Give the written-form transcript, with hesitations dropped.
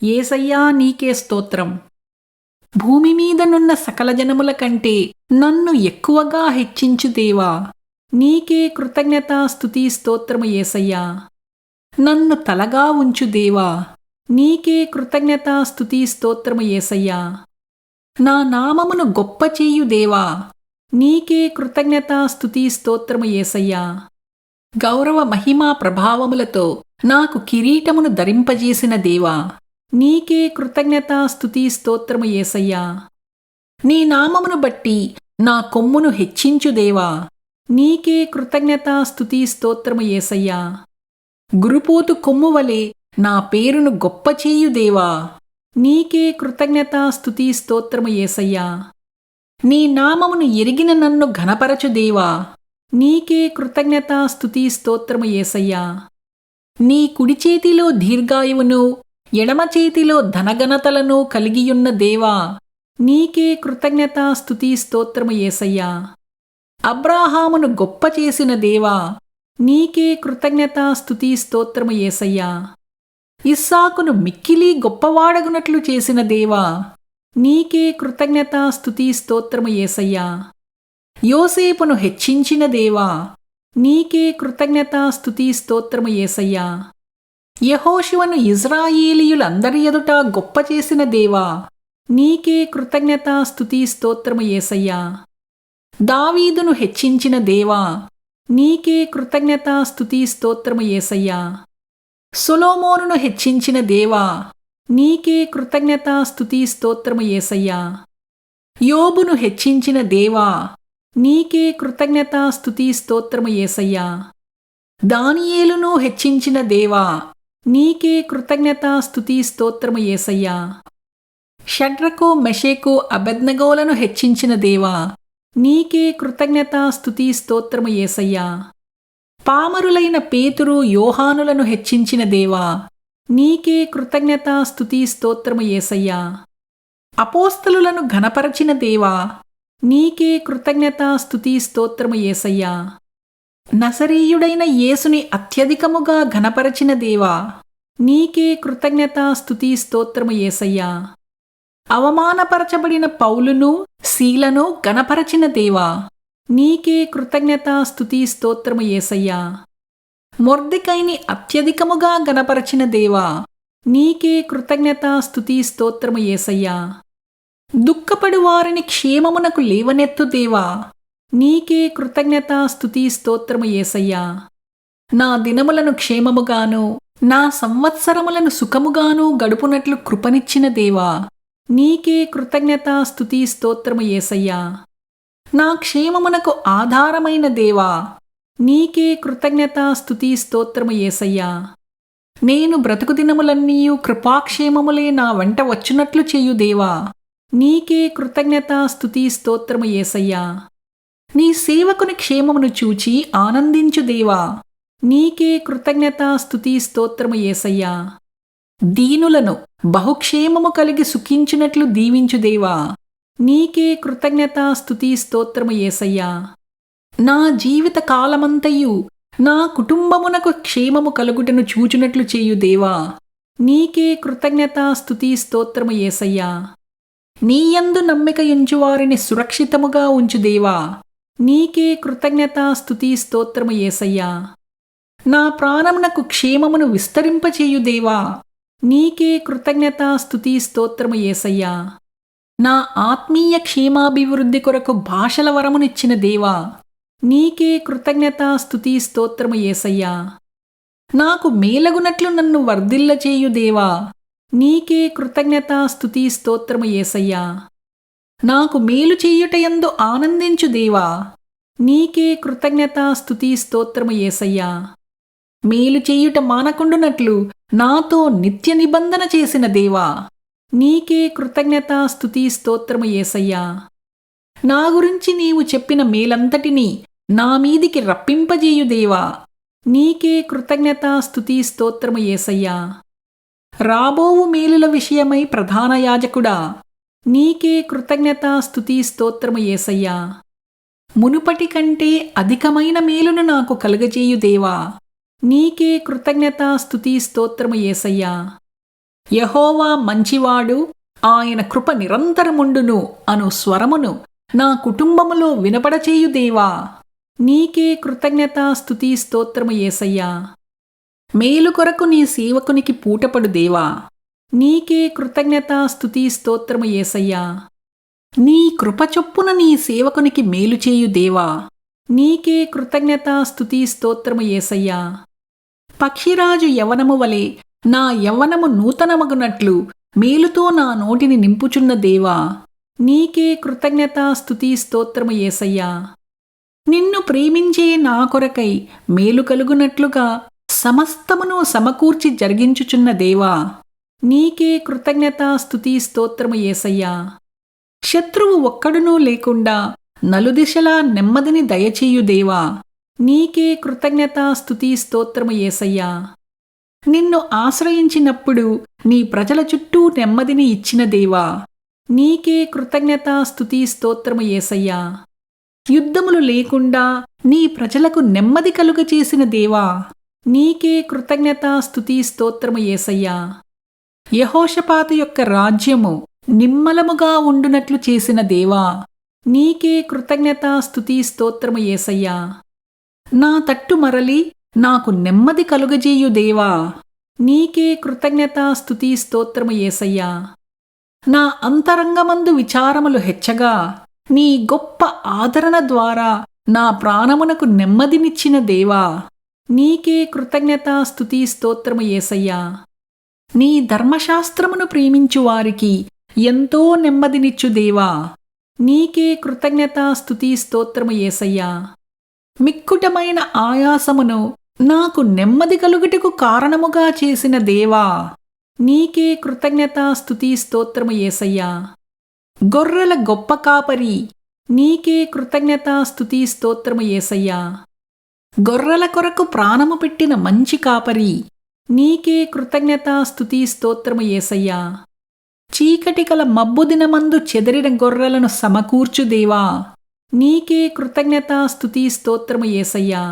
యేసయ్యా నీకే స్తోత్రం. భూమి మీదనున్న సకల జనముల కంటే నన్ను ఎక్కువగా హెచ్చించు దేవా, నీకే కృతజ్ఞత స్తుతి స్తోత్రము యేసయ్యా. నన్ను తలగా ఉంచు దేవా, నీకే కృతజ్ఞత స్తుతి స్తోత్రము యేసయ్యా. నా నామమును గొప్ప చేయు దేవా, నీకే కృతజ్ఞత స్తుతి స్తోత్రము యేసయ్యా. గౌరవ మహిమా ప్రభావములతో నాకు కిరీటమును ధరింపజేసిన దేవా, నీకే కృతజ్ఞత స్తుతి స్తోత్రము యేసయ్యా. నీ నామమును బట్టి నా కొమ్మును హెచ్చించు దేవా, నీకే కృతజ్ఞత స్తుతి స్తోత్రము యేసయ్యా. గురుపోతు కొమ్ము వలె నా పేరును గొప్ప చేయు దేవా, నీకే కృతజ్ఞత స్తుతి స్తోత్రము యేసయ్యా. నీ నామమును ఎరిగిన నన్ను ఘనపరచు దేవా, నీకే కృతజ్ఞత స్తుతి స్తోత్రము యేసయ్యా. నీ కుడి చేతిలో దీర్ఘాయువును ఎడమ చేతిలో ధనఘనతలను కలిగియున్న దేవా, నీకే కృతజ్ఞత స్తుతి స్తోత్రము యేసయ్యా. అబ్రాహామును గొప్ప చేసిన దేవా, నీకే కృతజ్ఞత స్తుతి స్తోత్రము యేసయ్యా. ఇస్సాకును మిక్కిలి గొప్పవాడగునట్లు చేసిన దేవా, నీకే కృతజ్ఞత స్తుతి స్తోత్రము యేసయ్యా. యోసేపును హెచ్చించిన దేవా, నీకే కృతజ్ఞత స్తుతి స్తోత్రము యేసయ్యా. యెహోషువను ఇజ్రాయేలీయులందరి ఎదుట గొప్ప చేసిన దేవా, నీకే కృతజ్ఞత స్తుతి స్తోత్రము యేసయ్యా. దావీదును హెచ్చించిన దేవా, నీకే కృతజ్ఞత స్తుతి స్తోత్రము యేసయ్యా. సొలొమోనును హెచ్చించిన దేవా, నీకే కృతజ్ఞత స్తుతి స్తోత్రము యేసయ్యా. యోబును హెచ్చించిన దేవా, నీకే కృతజ్ఞత స్తుతి స్తోత్రము యేసయ్యా. దానియేలును హెచ్చించిన దేవా, నీకే కృతజ్ఞత స్తుతి స్తోత్రము యేసయ్యా. షడ్రకు మెషేకు అబేద్నెగోలను హెచ్చించిన దేవా, నీకే కృతజ్ఞత స్తుతి స్తోత్రము యేసయ్యా. పామరులైన పేతురు యోహానులను హెచ్చించిన దేవా, నీకే కృతజ్ఞత స్తుతి స్తోత్రము యేసయ్యా. అపోస్తలులను ఘనపరచిన దేవా, నీకే కృతజ్ఞత స్తుతి స్తోత్రము యేసయ్యా. నజరీయుడైన యేసుని అత్యధికముగా ఘనపరచిన దేవా, నీకే కృతజ్ఞత స్తుతి స్తోత్రము యేసయ్యా. అవమానపరచబడిన పౌలును శీలను ఘనపరచిన దేవా, నీకే కృతజ్ఞత స్తుతి స్తోత్రము యేసయ్యా. మొర్దెకైని అత్యధికముగా ఘనపరచిన దేవా, నీకే కృతజ్ఞత స్తుతి స్తోత్రము యేసయ్యా. దుఃఖపడు వారిని క్షేమమునకు లేవనెత్తు దేవా, నీకే కృతజ్ఞత స్తుతి స్తోత్రము యేసయ్యా. నా దినములను క్షేమముగాను నా సంవత్సరములను సుఖముగాను గడుపునట్లు కృపనిచ్చిన దేవా, నీకే కృతజ్ఞత స్తుతి స్తోత్రము యేసయ్యా. నా క్షేమమునకు ఆధారమైన దేవా, నీకే కృతజ్ఞత స్తుతి స్తోత్రము యేసయ్యా. నేను బ్రతుకు దినములన్నీయు కృపాక్షేమములే నా వెంట వచ్చునట్లు చేయు దేవా, నీకే కృతజ్ఞత స్తుతి స్తోత్రము యేసయ్యా. నీ సేవకుని క్షేమమును చూచి ఆనందించు దేవా, నీకే కృతజ్ఞత స్తుతి స్తోత్రము యేసయ్యా. దీనులను బహుక్షేమము కలిగి సుఖించునట్లు దీవించు దేవా, నీకే కృతజ్ఞత స్తుతి స్తోత్రము యేసయ్యా. నా జీవిత కాలమంతయు నా కుటుంబమునకు క్షేమము కలుగుటను చూచునట్లు చేయు దేవా, నీకే కృతజ్ఞత స్తుతి స్తోత్రము యేసయ్యా. నీయందు నమ్మికయుంచు వారిని సురక్షితముగా ఉంచు దేవా, నీకే కృతజ్ఞత స్తుతి స్తోత్రము యేసయ్యా. నా ప్రాణమునకు క్షేమమును విస్తరింపచేయు దేవా, నీకే కృతజ్ఞత స్తుతి స్తోత్రము యేసయ్యా. నా ఆత్మీయ క్షేమాభివృద్ధి కొరకు భాషల వరమునిచ్చిన దేవా, నీకే కృతజ్ఞత స్తుతి స్తోత్రము యేసయ్యా. నాకు మేలగునట్లు నన్ను వర్ధిల్ల చేయు దేవా, నీకే కృతజ్ఞత స్తుతి స్తోత్రము యేసయ్యా. నాకు మేలు చేయుటయందు ఆనందించు దేవా, నీకే కృతజ్ఞత స్తుతి స్తోత్రము యేసయ్యా. మేలు చేయుట మానకుండునట్లు నాతో నిత్య నిబంధన చేసిన దేవా, నీకే కృతజ్ఞత స్తుతి స్తోత్రము యేసయ్యా. నా గురించి నీవు చెప్పిన మేలంతటినీ నా మీదికి రప్పింపజేయు దేవా, నీకే కృతజ్ఞత స్తుతి స్తోత్రము యేసయ్యా. రాబోవు మేలుల విషయమై ప్రధాన యాజకుడా, నీకే కృతజ్ఞత స్తుతి స్తోత్రము యేసయ్యా. మునుపటి కంటే అధికమైన మేలును నాకు కలుగజేయు దేవా, నీకే కృతజ్ఞత స్తుతి స్తోత్రము యేసయ్యా. యెహోవా మంచివాడు, ఆయన కృప నిరంతరముండును అను స్వరమును నా కుటుంబములో వినపడచేయు దేవా, నీకే కృతజ్ఞత స్తుతి స్తోత్రము యేసయ్యా. మేలు కొరకు నీ సేవకునికి పూటపడు దేవా, నీకే కృతజ్ఞత స్తుతి స్తోత్రము యేసయ్యా. నీ కృప చొప్పున నీ సేవకునికి మేలు చేయు దేవా, నీకే కృతజ్ఞత స్తుతి స్తోత్రము యేసయ్యా. పక్షిరాజు యవనము వలె నా యవ్వనము నూతనమగునట్లు మేలుతో నా నోటిని నింపుచున్న దేవా, నీకే కృతజ్ఞత స్తుతి స్తోత్రము యేసయ్యా. నిన్ను ప్రేమించే నా కొరకై మేలు కలుగునట్లుగా సమస్తమును సమకూర్చి జరిగించుచున్న దేవా, నీకే కృతజ్ఞత స్తుతి స్తోత్రము యేసయ్యా. శత్రువు ఒక్కడునూ లేకుండా నలుదిశలా నెమ్మదిని దయచేయు దేవా, నీకే కృతజ్ఞత స్తుతి స్తోత్రము యేసయ్యా. నిన్ను ఆశ్రయించినప్పుడు నీ ప్రజల చుట్టూ నెమ్మదిని ఇచ్చిన దేవా, నీకే కృతజ్ఞత స్తుతి స్తోత్రము యేసయ్యా. యుద్ధములు లేకుండా నీ ప్రజలకు నెమ్మది కలుగచేసిన దేవా, నీకే కృతజ్ఞత స్తుతి స్తోత్రము యేసయ్యా. యెహోషపాతు యొక్క రాజ్యము నిమ్మలముగా ఉండునట్లు చేసిన దేవా, నీకే కృతజ్ఞత స్తుతి స్తోత్రము యేసయ్యా. నా తట్టు మరలి నాకు నెమ్మది కలుగజేయు దేవా, నీకే కృతజ్ఞత స్తుతి స్తోత్రము యేసయ్యా. నా అంతరంగమందు విచారములు హెచ్చగా నీ గొప్ప ఆదరణ ద్వారా నా ప్రాణమునకు నెమ్మదినిచ్చిన దేవా, నీకే కృతజ్ఞత స్తుతి స్తోత్రము యేసయ్యా. నీ ధర్మశాస్త్రమును ప్రేమించు వారికి ఎంతో నెమ్మదినిచ్చు దేవా, నీకే కృతజ్ఞత స్తుతి స్తోత్రము యేసయ్యా. మిక్కుటమైన ఆయాసమును నాకు నెమ్మది కలుగుటకు కారణముగా చేసిన దేవా, నీకే కృతజ్ఞత స్తుతి స్తోత్రము యేసయ్యా. గొర్రెల గొప్ప కాపరి, నీకే కృతజ్ఞత స్తుతి స్తోత్రము యేసయ్యా. గొర్రెల కొరకు ప్రాణము పెట్టిన మంచి కాపరి, నీకే కృతజ్ఞత స్తుతి స్తోత్రము యేసయ్యా. చీకటి కల మబ్బు దినమందు చెదిరిన గొర్రెలను సమకూర్చు దేవా, నీకే కృతజ్ఞత స్తుతి స్తోత్రము యేసయ్యా.